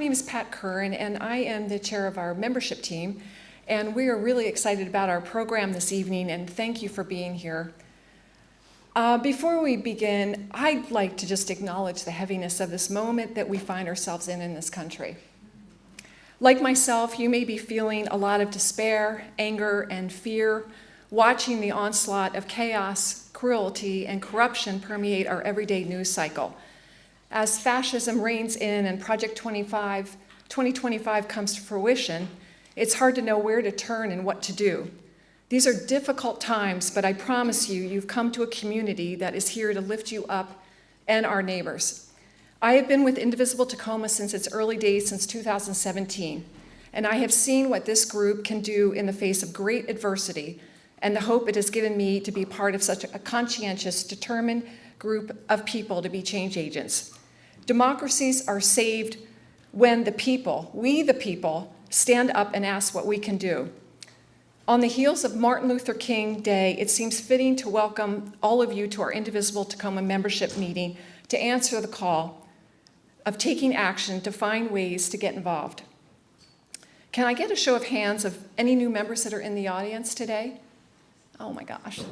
name is Pat Curran, and I am the chair of our membership team. And we are really excited about our program this evening, and thank you for being here. Before we begin, I'd like to just acknowledge the heaviness of this moment that we find ourselves in this country. Like myself, you may be feeling a lot of despair, anger, and fear, watching the onslaught of chaos, cruelty, and corruption permeate our everyday news cycle. As fascism reigns in and Project 2025 comes to fruition, it's hard to know where to turn and what to do. These are difficult times, but I promise you, you've come to a community that is here to lift you up and our neighbors. I have been with Indivisible Tacoma since its early days, since 2017, and I have seen what this group can do in the face of great adversity and the hope it has given me to be part of such a conscientious, determined group of people to be change agents. Democracies are saved when the people, we the people, stand up and ask what we can do. On the heels of Martin Luther King Day, it seems fitting to welcome all of you to our Indivisible Tacoma membership meeting to answer the call of taking action to find ways to get involved. Can I get a show of hands of any new members that are in the audience today? Oh my gosh. Yeah.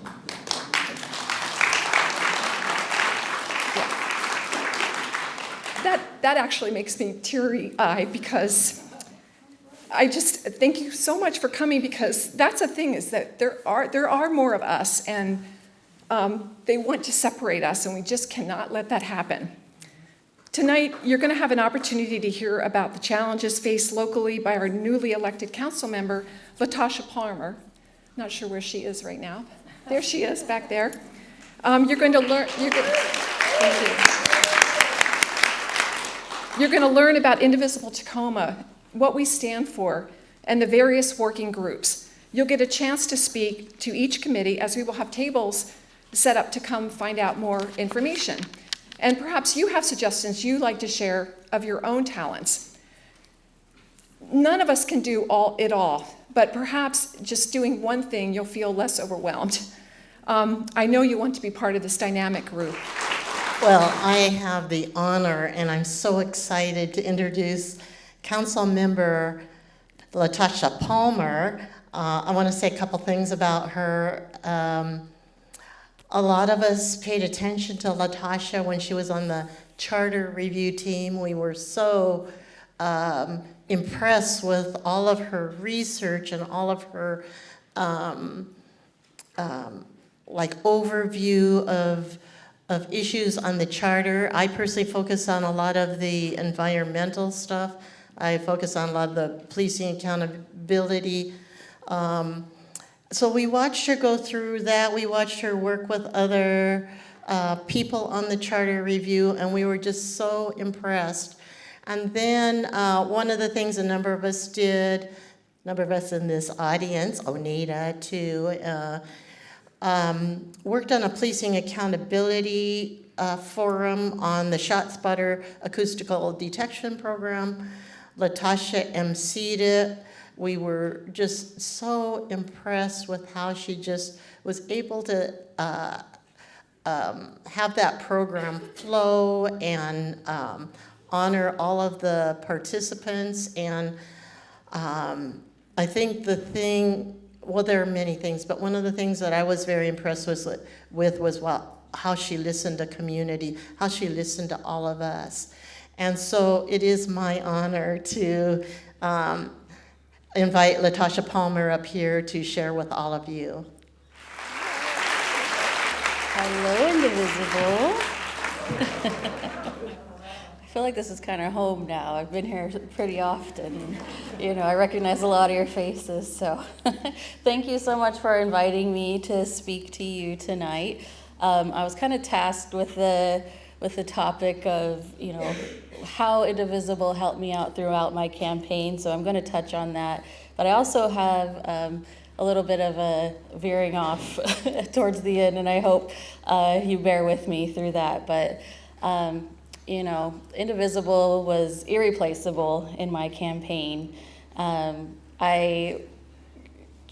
That actually makes me teary-eyed because I just thank you so much for coming, because that's the thing, is that there are more of us, and they want to separate us, and we just cannot let that happen. Tonight, you're going to have an opportunity to hear about the challenges faced locally by our newly elected council member, Latasha Palmer. Not sure where she is right now. There she is, back there. You're going to learn. You're going to learn about Indivisible Tacoma, what we stand for, and the various working groups. You'll get a chance to speak to each committee, as we will have tables set up to come find out more information. And perhaps you have suggestions you'd like to share of your own talents. None of us can do it all, but perhaps just doing one thing, you'll feel less overwhelmed. I know you want to be part of this dynamic group. Well, I have the honor, and I'm so excited to introduce Council Member Latasha Palmer. I want to say a couple things about her. A lot of us paid attention to Latasha when she was on the charter review team. We were so impressed with all of her research and all of her overview of issues on the charter. I personally focus on a lot of the environmental stuff. I focus on a lot of the policing accountability. So we watched her go through that. We watched her work with other people on the charter review, and we were just so impressed. And then one of the things a number of us did, a number of us in this audience, Oneida too, worked on a policing accountability forum on the ShotSpotter acoustical detection program. Latasha emceed it. We were just so impressed with how she just was able to have that program flow and honor all of the participants. And I think the thing, well, there are many things, but one of the things that I was very impressed with was how she listened to community, how she listened to all of us. And so it is my honor to invite Latasha Palmer up here to share with all of you. Hello, Indivisible. I feel like this is kind of home now. I've been here pretty often. I recognize a lot of your faces. So thank you so much for inviting me to speak to you tonight. I was kind of tasked with the topic of, how Indivisible helped me out throughout my campaign, so I'm going to touch on that. But I also have a little bit of a veering off towards the end, and I hope you bear with me through that. But, Indivisible was irreplaceable in my campaign. I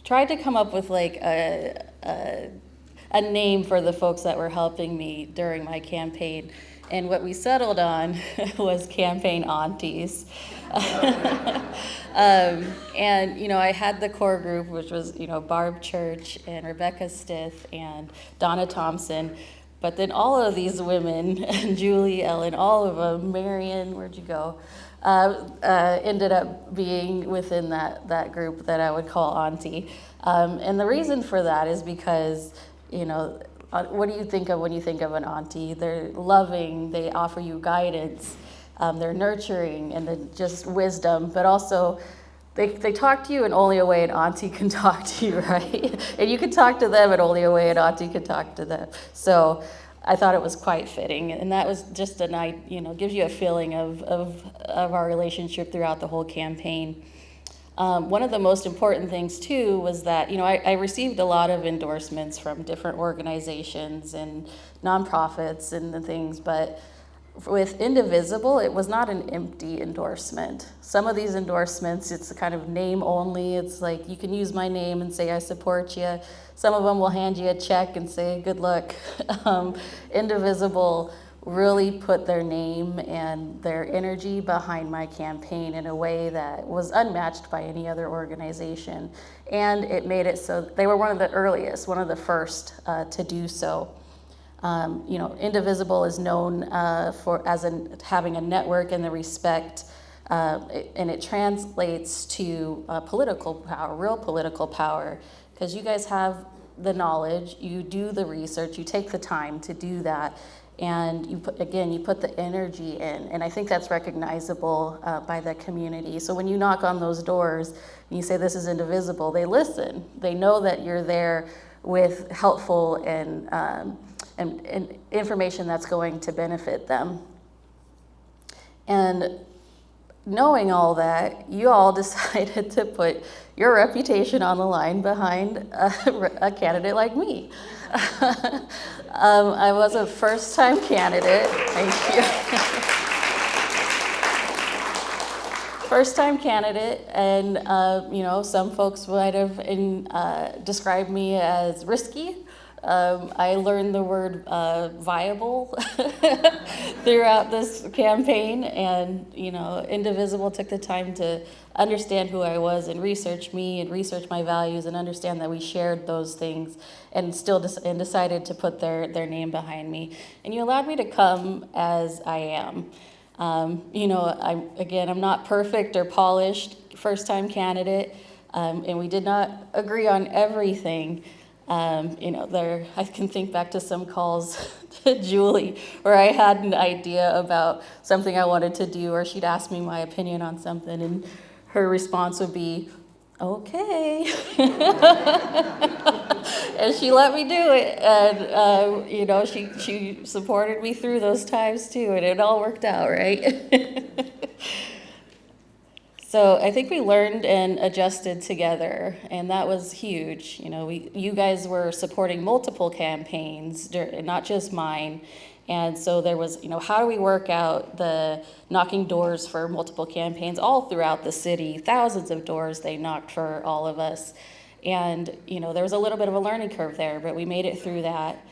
tried to come up with a name for the folks that were helping me during my campaign. And what we settled on was campaign aunties. And, I had the core group, which was, Barb Church and Rebecca Stith and Donna Thompson. But then all of these women, and Julie, Ellen, all of them, Marion, where'd you go? Ended up being within that group that I would call auntie. And the reason for that is because, what do you think of when you think of an auntie? They're loving, they offer you guidance, they're nurturing, and they're just wisdom, but also they talk to you in only a way an auntie can talk to you, right? And you can talk to them in only a way an auntie can talk to them. So I thought it was quite fitting, and that was just a night, gives you a feeling of our relationship throughout the whole campaign. One of the most important things too was that, I received a lot of endorsements from different organizations and nonprofits and the things, but with Indivisible, it was not an empty endorsement. Some of these endorsements, it's kind of name only. It's like, you can use my name and say I support you. Some of them will hand you a check and say good luck. Indivisible really put their name and their energy behind my campaign in a way that was unmatched by any other organization. And it made it so they were one of the earliest, one of the first to do so. Indivisible is known having a network and the respect, and it translates to political power, real political power, because you guys have the knowledge, you do the research, you take the time to do that, and you put the energy in, and I think that's recognizable by the community. So when you knock on those doors and you say this is Indivisible, they listen. They know that you're there with helpful and information that's going to benefit them. And knowing all that, you all decided to put your reputation on the line behind a candidate like me. I was a first-time candidate. Thank you. First-time candidate, and some folks might have described me as risky. I learned the word viable throughout this campaign, and Indivisible took the time to understand who I was and research me and research my values and understand that we shared those things, and decided to put their name behind me. And you allowed me to come as I am. I'm not perfect or polished, first-time candidate, and we did not agree on everything. I can think back to some calls to Julie where I had an idea about something I wanted to do, or she'd ask me my opinion on something, and her response would be, okay. And she let me do it, and she supported me through those times too, and it all worked out, right? So I think we learned and adjusted together, and that was huge. You guys were supporting multiple campaigns, not just mine. And so there was, how do we work out the knocking doors for multiple campaigns all throughout the city? Thousands of doors they knocked for all of us. And, there was a little bit of a learning curve there, but we made it through that.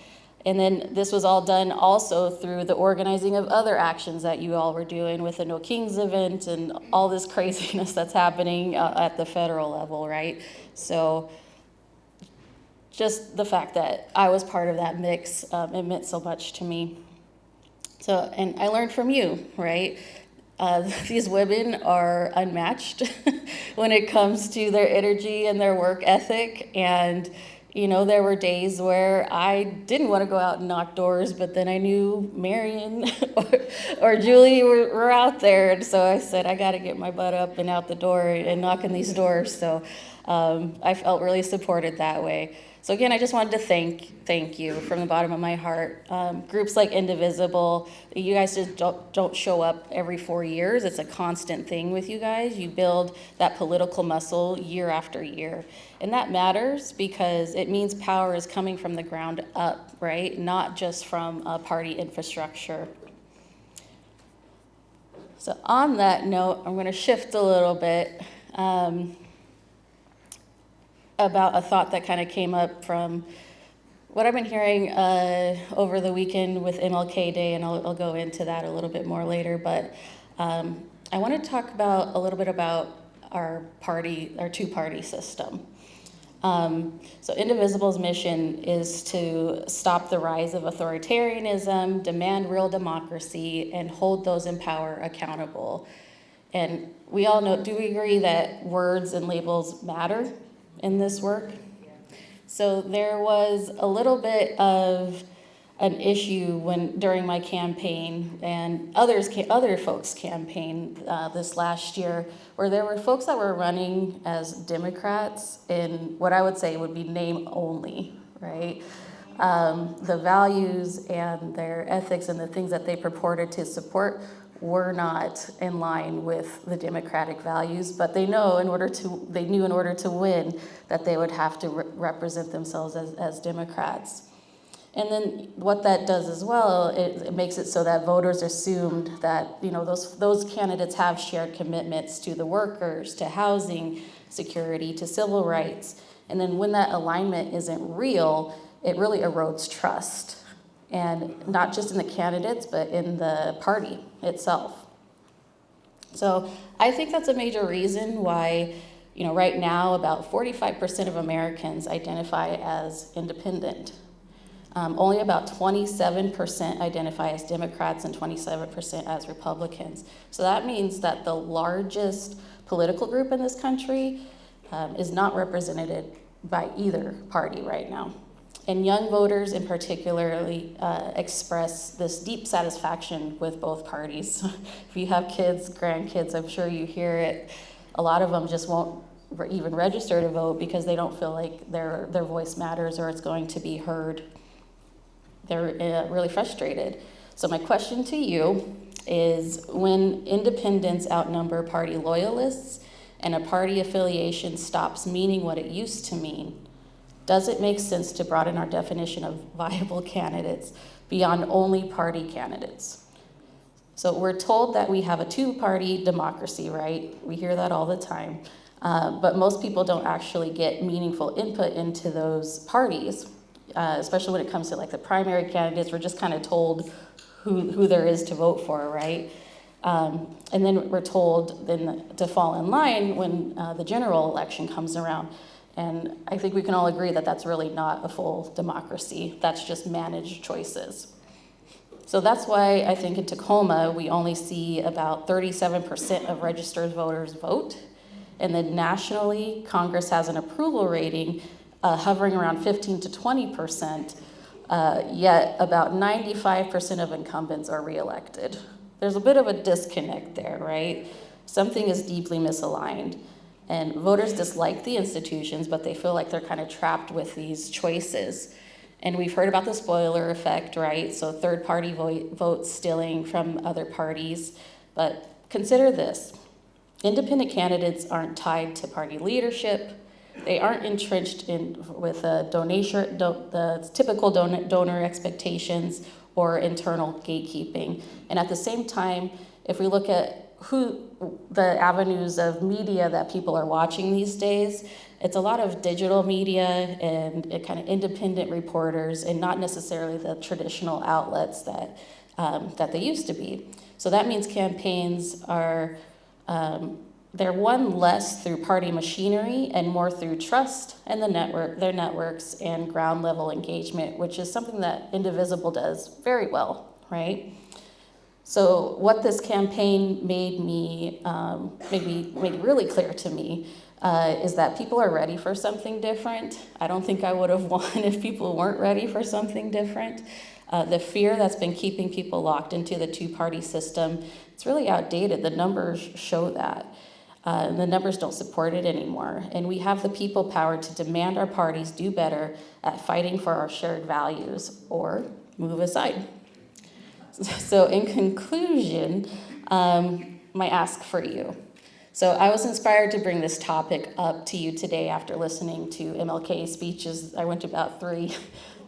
And then this was all done also through the organizing of other actions that you all were doing with the No Kings event and all this craziness that's happening at the federal level, right? So just the fact that I was part of that mix, it meant so much to me. So, and I learned from you, right? These women are unmatched when it comes to their energy and their work ethic, and there were days where I didn't want to go out and knock doors, but then I knew Marion or Julie were out there. And so I said, I got to get my butt up and out the door and knock on these doors. So I felt really supported that way. So again, I just wanted to thank you from the bottom of my heart. Groups like Indivisible, you guys just don't show up every 4 years. It's a constant thing with you guys. You build that political muscle year after year. And that matters because it means power is coming from the ground up, right? Not just from a party infrastructure. So on that note, I'm going to shift a little bit about a thought that kind of came up from what I've been hearing over the weekend with MLK Day, and I'll go into that a little bit more later, but I want to talk a little bit about our two-party system. So Indivisible's mission is to stop the rise of authoritarianism, demand real democracy, and hold those in power accountable. And we all know, do we agree that words and labels matter in this work? So there was a little bit of an issue during my campaign and other folks' campaign this last year, where there were folks that were running as Democrats in what I would say would be name only, right? The values and their ethics and the things that they purported to support were not in line with the Democratic values, but they knew in order to win that they would have to represent themselves as Democrats. And then what that does as well, it makes it so that voters assumed that those candidates have shared commitments to the workers, to housing security, to civil rights. And then when that alignment isn't real, it really erodes trust. And not just in the candidates, but in the party itself. So I think that's a major reason why, right now about 45% of Americans identify as independent. Only about 27% identify as Democrats and 27% as Republicans. So that means that the largest political group in this country is not represented by either party right now. And young voters in particularly express this deep satisfaction with both parties. If you have kids, grandkids, I'm sure you hear it. A lot of them just won't even register to vote because they don't feel like their voice matters or it's going to be heard. They're really frustrated. So my question to you is, when independents outnumber party loyalists and a party affiliation stops meaning what it used to mean, does it make sense to broaden our definition of viable candidates beyond only party candidates? So we're told that we have a two-party democracy, right? We hear that all the time. But most people don't actually get meaningful input into those parties. Especially when it comes to the primary candidates, we're just kind of told who there is to vote for, right? And then we're told then to fall in line when the general election comes around. And I think we can all agree that that's really not a full democracy. That's just managed choices. So that's why I think in Tacoma, we only see about 37% of registered voters vote. And then nationally, Congress has an approval rating hovering around 15 to 20%, yet about 95% of incumbents are reelected. There's a bit of a disconnect there, right? Something is deeply misaligned. And voters dislike the institutions, but they feel like they're kind of trapped with these choices. And we've heard about the spoiler effect, right? So third-party votes stealing from other parties. But consider this. Independent candidates aren't tied to party leadership. They aren't entrenched with the typical donor expectations or internal gatekeeping. And at the same time, if we look at the avenues of media that people are watching these days, it's a lot of digital media and kind of independent reporters, and not necessarily the traditional outlets that they used to be. So that means campaigns are they're won less through party machinery and more through trust and their networks and ground level engagement, which is something that Indivisible does very well, right? So what this campaign made really clear to me is that people are ready for something different. I don't think I would have won if people weren't ready for something different. The fear that's been keeping people locked into the two-party system, it's really outdated. The numbers show that. The numbers don't support it anymore. And we have the people power to demand our parties do better at fighting for our shared values or move aside. So in conclusion, my ask for you. So I was inspired to bring this topic up to you today after listening to MLK's speeches. I went to about three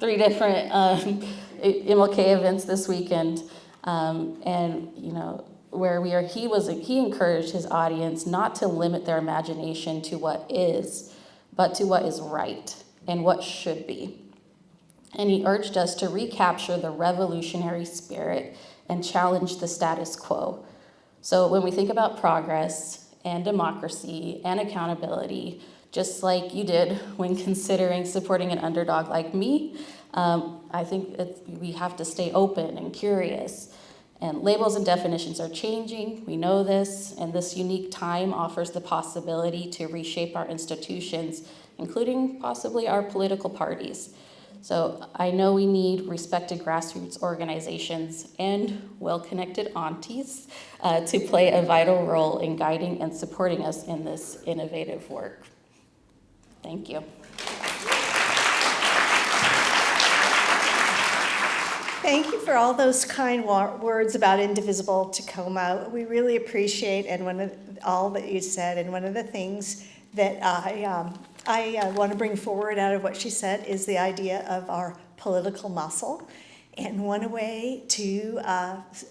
different MLK events this weekend. And where he encouraged his audience not to limit their imagination to what is, but to what is right and what should be. and he urged us to recapture the revolutionary spirit and challenge the status quo. So when we think about progress and democracy and accountability, just like you did when considering supporting an underdog like me, I think we have to stay open and curious. And labels and definitions are changing, we know this, and this unique time offers the possibility to reshape our institutions, including possibly our political parties. So I know we need respected grassroots organizations and well-connected aunties to play a vital role in guiding and supporting us in this innovative work. Thank you. Thank you for all those kind words about Indivisible Tacoma. We really appreciate all that you said. And one of the things that I want to bring forward out of what she said is the idea of our political muscle. And one way to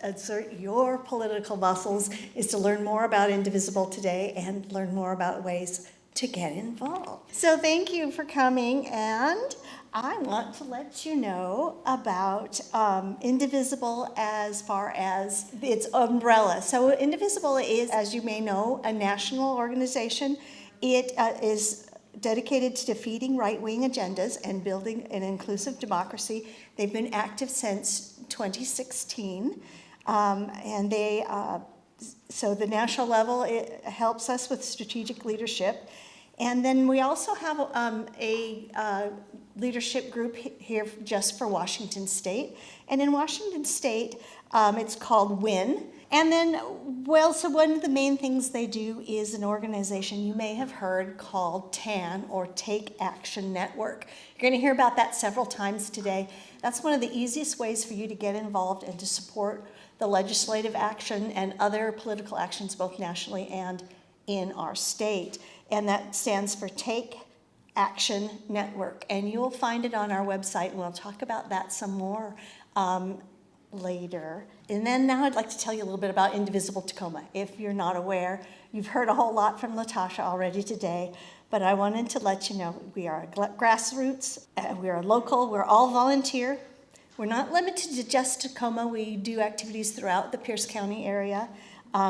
assert your political muscles is to learn more about Indivisible today and learn more about ways to get involved. So thank you for coming, and I want to let you know about Indivisible as far as its umbrella. So Indivisible is, as you may know, a national organization. It is dedicated to defeating right-wing agendas and building an inclusive democracy. They've been active since 2016, and so the national level, it helps us with strategic leadership. And then we also have a leadership group here just for Washington State. And in Washington State, it's called WIN. And then, so one of the main things they do is an organization you may have heard called TAN, or Take Action Network. You're going to hear about that several times today. That's one of the easiest ways for you to get involved and to support the legislative action and other political actions, both nationally and in our state. And that stands for Take Action Network. And you'll find it on our website, and we'll talk about that some more later. And then now I'd like to tell you a little bit about Indivisible Tacoma. If you're not aware, you've heard a whole lot from Latasha already today, but I wanted to let you know we are grassroots, we are local, we're all volunteer. We're not limited to just Tacoma. We do activities throughout the Pierce County area.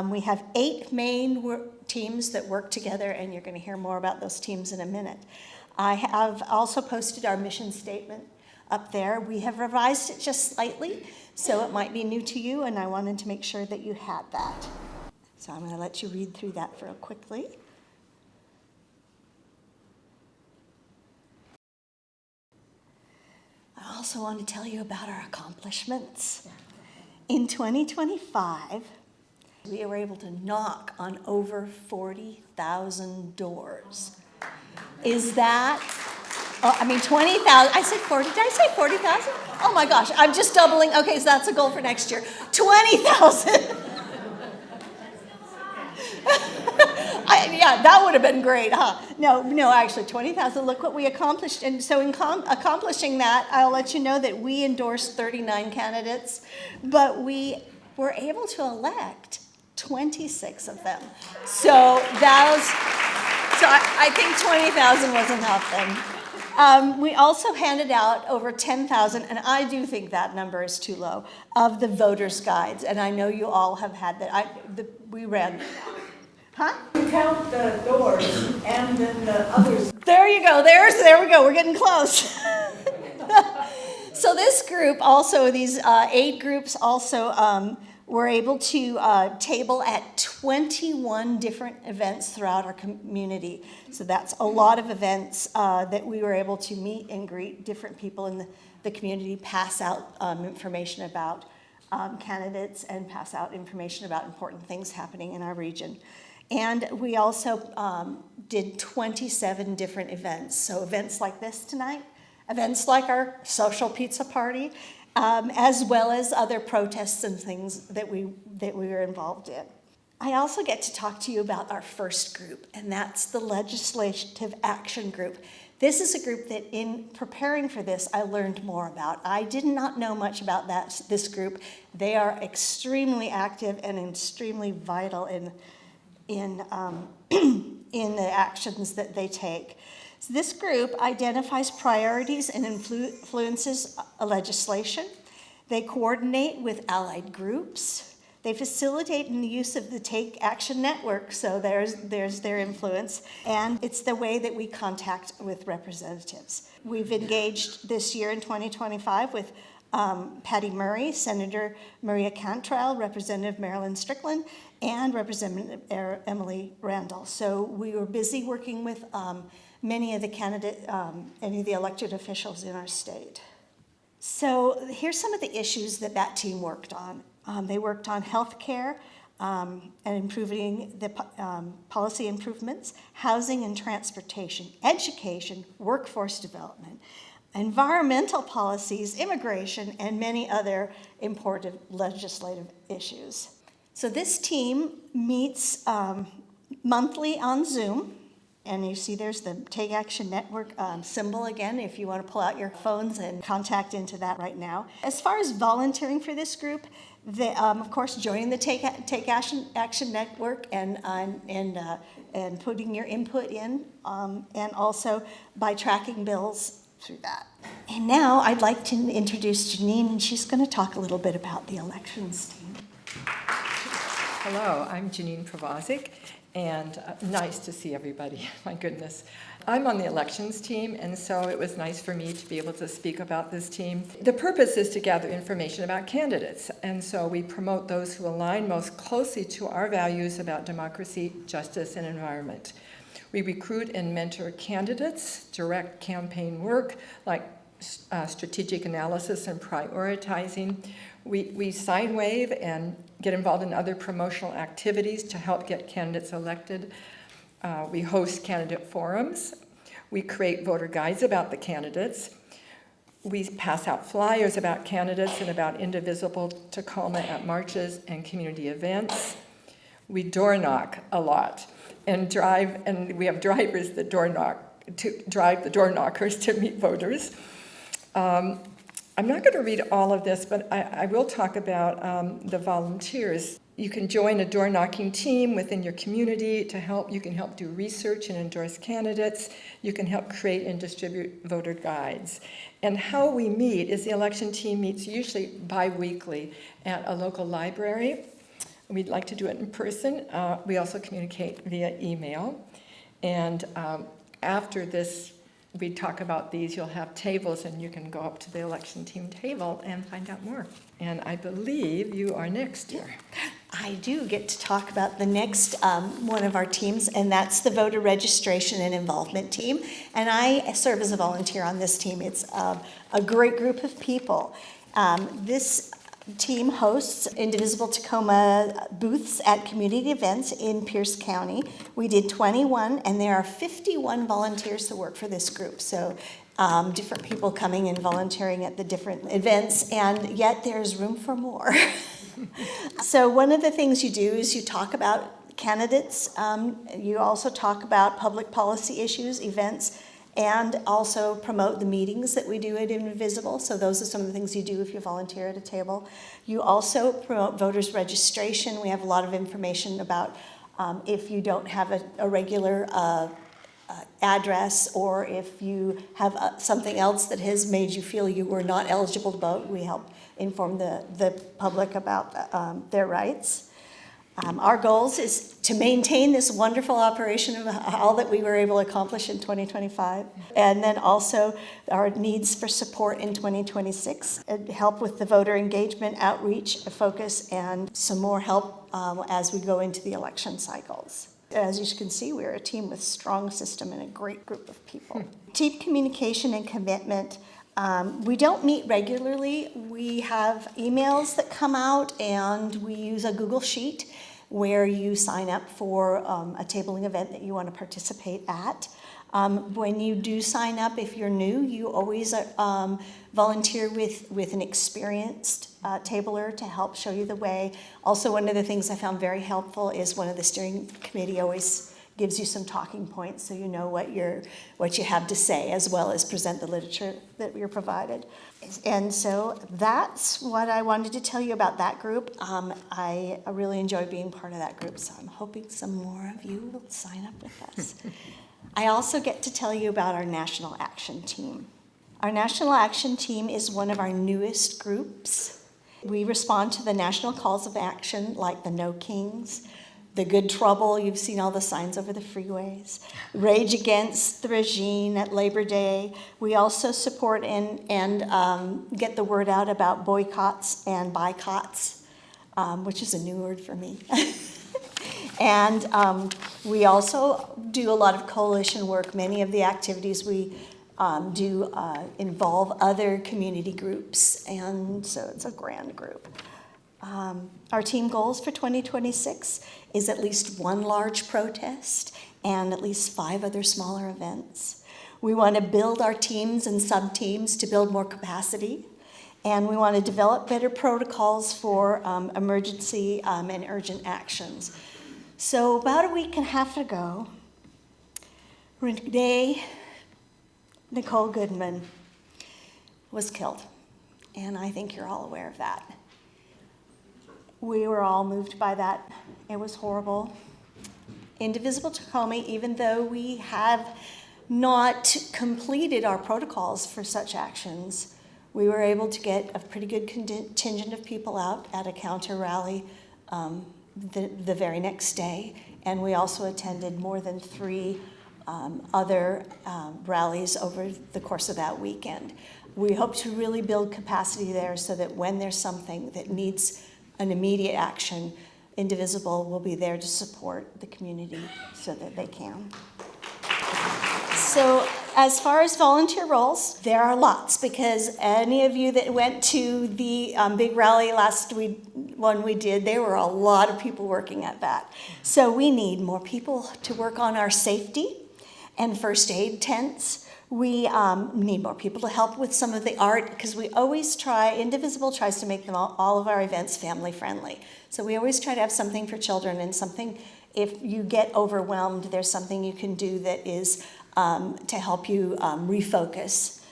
We have 8 main teams that work together, and you're going to hear more about those teams in a minute. I have also posted our mission statement up there. We have revised it just slightly, so it might be new to you, and I wanted to make sure that you had that. So I'm going to let you read through that real quickly. I also want to tell you about our accomplishments. In 2025, we were able to knock on over 40,000 doors. Is that, 20,000, I said 40, did I say 40,000? Oh my gosh, I'm just doubling. Okay, so that's a goal for next year. 20,000. Yeah, that would have been great, huh? No, actually, 20,000. Look what we accomplished. And so in accomplishing that, I'll let you know that we endorsed 39 candidates, but we were able to elect 26 of them. So I think 20,000 was enough then. We also handed out over 10,000, and I do think that number is too low, of the voters' guides. And I know you all have had that. We read. Huh? Count the doors and then the others. There you go. There we go. We're getting close. So this group also, these 8 groups also were able to table at 21 different events throughout our community. So that's a lot of events that we were able to meet and greet different people in the community, pass out information about candidates, and pass out information about important things happening in our region. And we also did 27 different events. So events like this tonight, events like our social pizza party, as well as other protests and things that we were involved in. I also get to talk to you about our first group, and that's the Legislative Action Group. This is a group that in preparing for this, I learned more about. I did not know much about this group. They are extremely active and extremely vital in the actions that they take. So this group identifies priorities and influences legislation. They coordinate with allied groups. They facilitate in the use of the Take Action Network, so there's their influence, and it's the way that we contact with representatives. We've engaged this year in 2025 with Patty Murray, Senator Maria Cantrell, Representative Marilyn Strickland, and Representative Emily Randall. So we were busy working with many of the elected officials in our state. So here's some of the issues that team worked on. They worked on healthcare and improving the policy improvements, housing and transportation, education, workforce development, environmental policies, immigration, and many other important legislative issues. So this team meets monthly on Zoom. And you see there's the Take Action Network symbol again, if you want to pull out your phones and contact into that right now. As far as volunteering for this group, of course, joining the Take Action Network and putting your input in, and also by tracking bills through that. And now I'd like to introduce Janeen, and she's going to talk a little bit about the elections team. Hello, I'm Janeen Provazic, and nice to see everybody. My goodness. I'm on the elections team, and so it was nice for me to be able to speak about this team. The purpose is to gather information about candidates, and so we promote those who align most closely to our values about democracy, justice, and environment. We recruit and mentor candidates, direct campaign work like strategic analysis and prioritizing. We sign wave and get involved in other promotional activities to help get candidates elected. We host candidate forums. We create voter guides about the candidates. We pass out flyers about candidates and about Indivisible Tacoma at marches and community events. We door knock a lot and we have drivers that door knock to drive the door knockers to meet voters. I'm not going to read all of this, but I will talk about the volunteers. You can join a door-knocking team within your community to help. You can help do research and endorse candidates. You can help create and distribute voter guides. And how we meet is the election team meets usually bi-weekly at a local library. We'd like to do it in person. We also communicate via email. And after this, we talk about these, you'll have tables, and you can go up to the election team table and find out more. And I believe you are next year. I do get to talk about the next one of our teams, and that's the voter registration and involvement team. And I serve as a volunteer on this team. It's a great group of people. This team hosts Indivisible Tacoma booths at community events in Pierce County. We did 21, and there are 51 volunteers that work for this group. So different people coming and volunteering at the different events, and yet there's room for more. So one of the things you do is you talk about candidates. You also talk about public policy issues, events, and also promote the meetings that we do at Indivisible. So those are some of the things you do if you volunteer at a table. You also promote voters registration. We have a lot of information about if you don't have a regular address, or if you have something else that has made you feel you were not eligible to vote. We help inform the public about their rights. Our goals is to maintain this wonderful operation of all that we were able to accomplish in 2025, and then also our needs for support in 2026, help with the voter engagement, outreach, focus, and some more help as we go into the election cycles. As you can see, we're a team with strong system and a great group of people. Team communication and commitment. We don't meet regularly. We have emails that come out, and we use a Google Sheet where you sign up for a tabling event that you want to participate at. When you do sign up, if you're new, you always volunteer with an experienced tabler to help show you the way. Also, one of the things I found very helpful is one of the steering committee always gives you some talking points so you know what you have to say, as well as present the literature that you're provided. And so that's what I wanted to tell you about that group. I really enjoy being part of that group, so I'm hoping some more of you will sign up with us. I also get to tell you about our National Action Team. Our National Action Team is one of our newest groups. We respond to the national calls of action like the No Kings, the Good Trouble, you've seen all the signs over the freeways, Rage Against the Regime at Labor Day. We also support and get the word out about boycotts and boycotts, which is a new word for me. And we also do a lot of coalition work. Many of the activities we do involve other community groups, and so it's a grand group. Our team goals for 2026 is at least one large protest and at least 5 other smaller events. We want to build our teams and sub-teams to build more capacity, and we want to develop better protocols for emergency and urgent actions. So about a week and a half ago, Renee Nicole Goodman was killed, and I think you're all aware of that. We were all moved by that. It was horrible. Indivisible Tacoma, even though we have not completed our protocols for such actions, we were able to get a pretty good contingent of people out at a counter rally the very next day, and we also attended more than 3 other rallies over the course of that weekend. We hope to really build capacity there so that when there's something that needs an immediate action, Indivisible will be there to support the community so that they can. So as far as volunteer roles, there are lots, because any of you that went to the big rally last week, one we did, there were a lot of people working at that. So we need more people to work on our safety and first aid tents. We need more people to help with some of the art, because we always try, Indivisible tries to make them all of our events family friendly. So we always try to have something for children, and something, if you get overwhelmed, there's something you can do that is to help you refocus.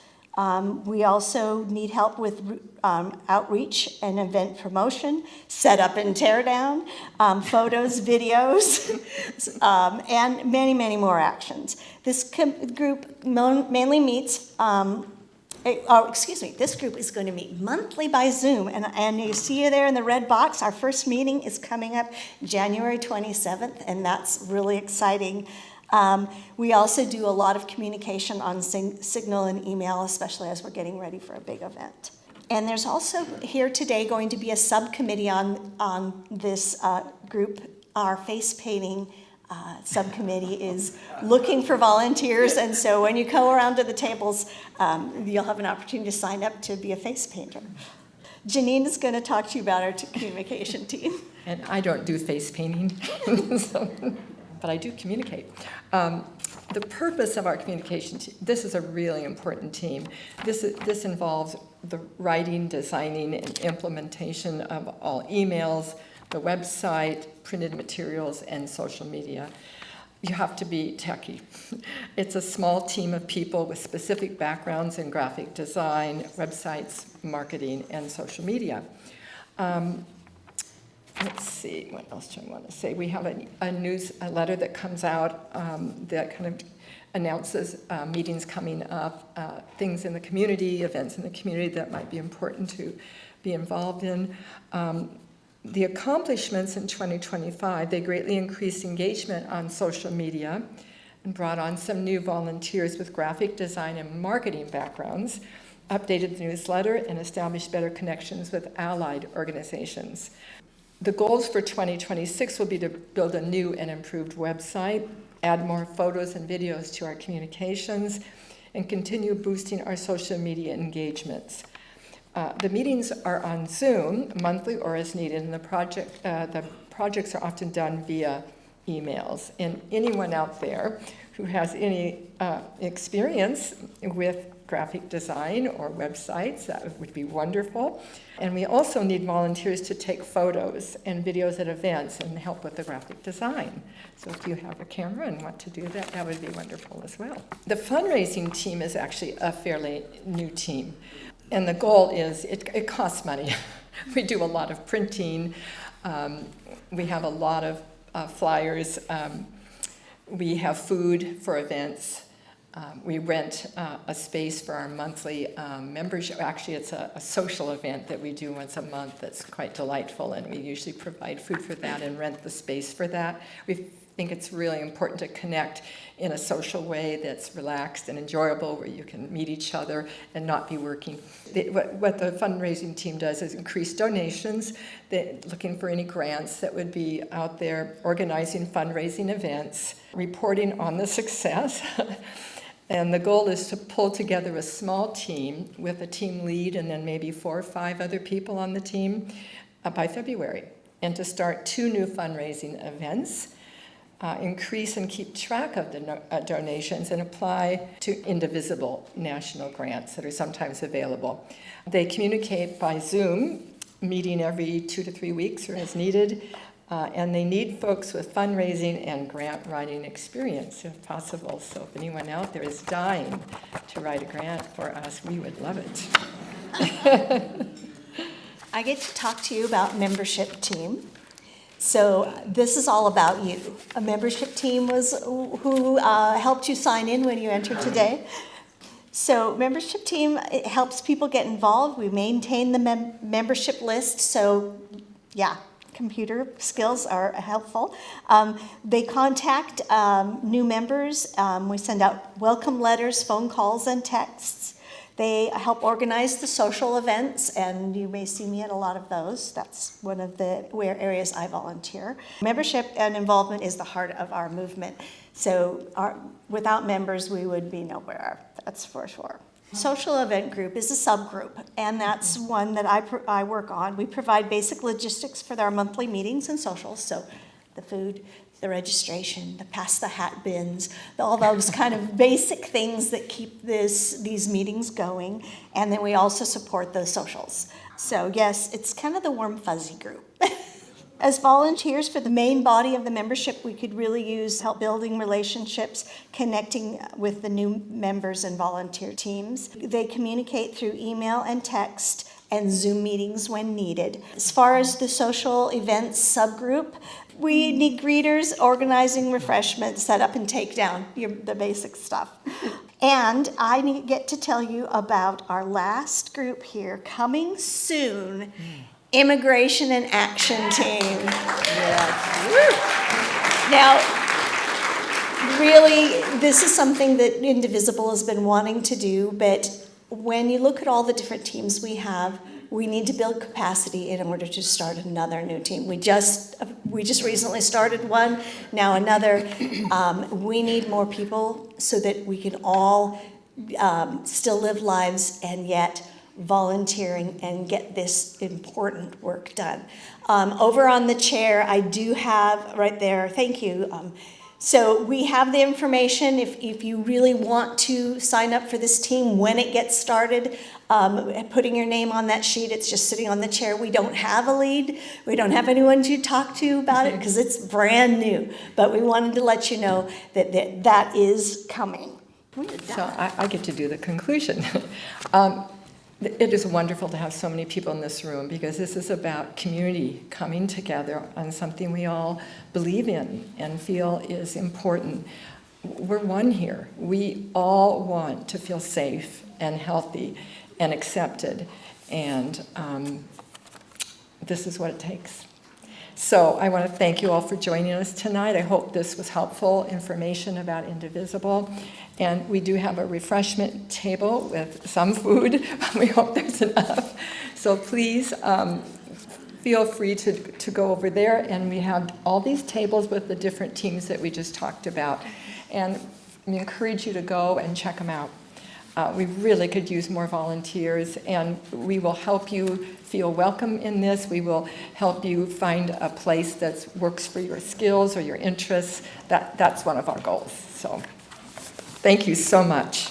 We also need help with outreach and event promotion, set up and tear down, photos, videos, and many, many more actions. This group mainly meets, this group is going to meet monthly by Zoom, and you see you there in the red box. Our first meeting is coming up January 27th, and that's really exciting. We also do a lot of communication on Signal and email, especially as we're getting ready for a big event. And there's also here today going to be a subcommittee on this group. Our face painting subcommittee is looking for volunteers, and so when you go around to the tables, you'll have an opportunity to sign up to be a face painter. Janeen is going to talk to you about our communication team. And I don't do face painting, but I do communicate. The purpose of our communication team, this is a really important team. This involves the writing, designing, and implementation of all emails, the website, printed materials, and social media. You have to be techie. It's a small team of people with specific backgrounds in graphic design, websites, marketing, and social media. Let's see, what else do I want to say? We have a newsletter that comes out that kind of announces meetings coming up, things in the community, events in the community that might be important to be involved in. The accomplishments in 2025, they greatly increased engagement on social media and brought on some new volunteers with graphic design and marketing backgrounds, updated the newsletter, and established better connections with allied organizations. The goals for 2026 will be to build a new and improved website, add more photos and videos to our communications, and continue boosting our social media engagements. The meetings are on Zoom, monthly or as needed, and the projects are often done via emails. And anyone out there who has any experience with graphic design or websites, that would be wonderful. And we also need volunteers to take photos and videos at events and help with the graphic design. So if you have a camera and want to do that, that would be wonderful as well. The fundraising team is actually a fairly new team. And the goal is, it costs money. We do a lot of printing. We have a lot of flyers. We have food for events. We rent a space for our monthly membership. Actually, it's a social event that we do once a month that's quite delightful, and we usually provide food for that and rent the space for that. We think it's really important to connect in a social way that's relaxed and enjoyable, where you can meet each other and not be working. What the fundraising team does is increase donations, looking for any grants that would be out there, organizing fundraising events, reporting on the success. And the goal is to pull together a small team with a team lead and then maybe 4 or 5 other people on the team by February, and to start 2 new fundraising events, increase and keep track of the donations, and apply to Indivisible national grants that are sometimes available. They communicate by Zoom, meeting every 2 to 3 weeks or as needed. And they need folks with fundraising and grant writing experience, if possible. So if anyone out there is dying to write a grant for us, we would love it. I get to talk to you about membership team. So this is all about you. A membership team was who helped you sign in when you entered today. So membership team, it helps people get involved. We maintain the membership list. So yeah. Computer skills are helpful. They contact new members. We send out welcome letters, phone calls, and texts. They help organize the social events, and you may see me at a lot of those. That's one of the areas I volunteer. Membership and involvement is the heart of our movement. So without members, we would be nowhere, that's for sure. Social event group is a subgroup, and that's one that I work on. We provide basic logistics for our monthly meetings and socials, so the food, the registration, the pass the hat bins, all those kind of basic things that keep these meetings going, and then we also support the socials. So yes, it's kind of the warm fuzzy group. As volunteers for the main body of the membership, we could really use help building relationships, connecting with the new members and volunteer teams. They communicate through email and text and Zoom meetings when needed. As far as the social events subgroup, we need greeters, organizing refreshments, set up and take down, the basic stuff. And I get to tell you about our last group here, coming soon. Immigration and Action Team. Now, really, this is something that Indivisible has been wanting to do, but when you look at all the different teams we have, we need to build capacity in order to start another new team. We just recently started one, now another. We need more people so that we can all still live lives and yet volunteering and get this important work done. Over on the chair, I do have right there, thank you. So we have the information if you really want to sign up for this team when it gets started, putting your name on that sheet. It's just sitting on the chair. We don't have a lead. We don't have anyone to talk to about it because it's brand new. But we wanted to let you know that is coming. So I get to do the conclusion. It is wonderful to have so many people in this room, because this is about community coming together on something we all believe in and feel is important. We're one here. We all want to feel safe and healthy and accepted, and this is what it takes. So I want to thank you all for joining us tonight. I hope this was helpful information about Indivisible. And we do have a refreshment table with some food. We hope there's enough. So please feel free to go over there. And we have all these tables with the different teams that we just talked about. And we encourage you to go and check them out. We really could use more volunteers, and we will help you feel welcome in this. We will help you find a place that works for your skills or your interests. That's one of our goals. So thank you so much.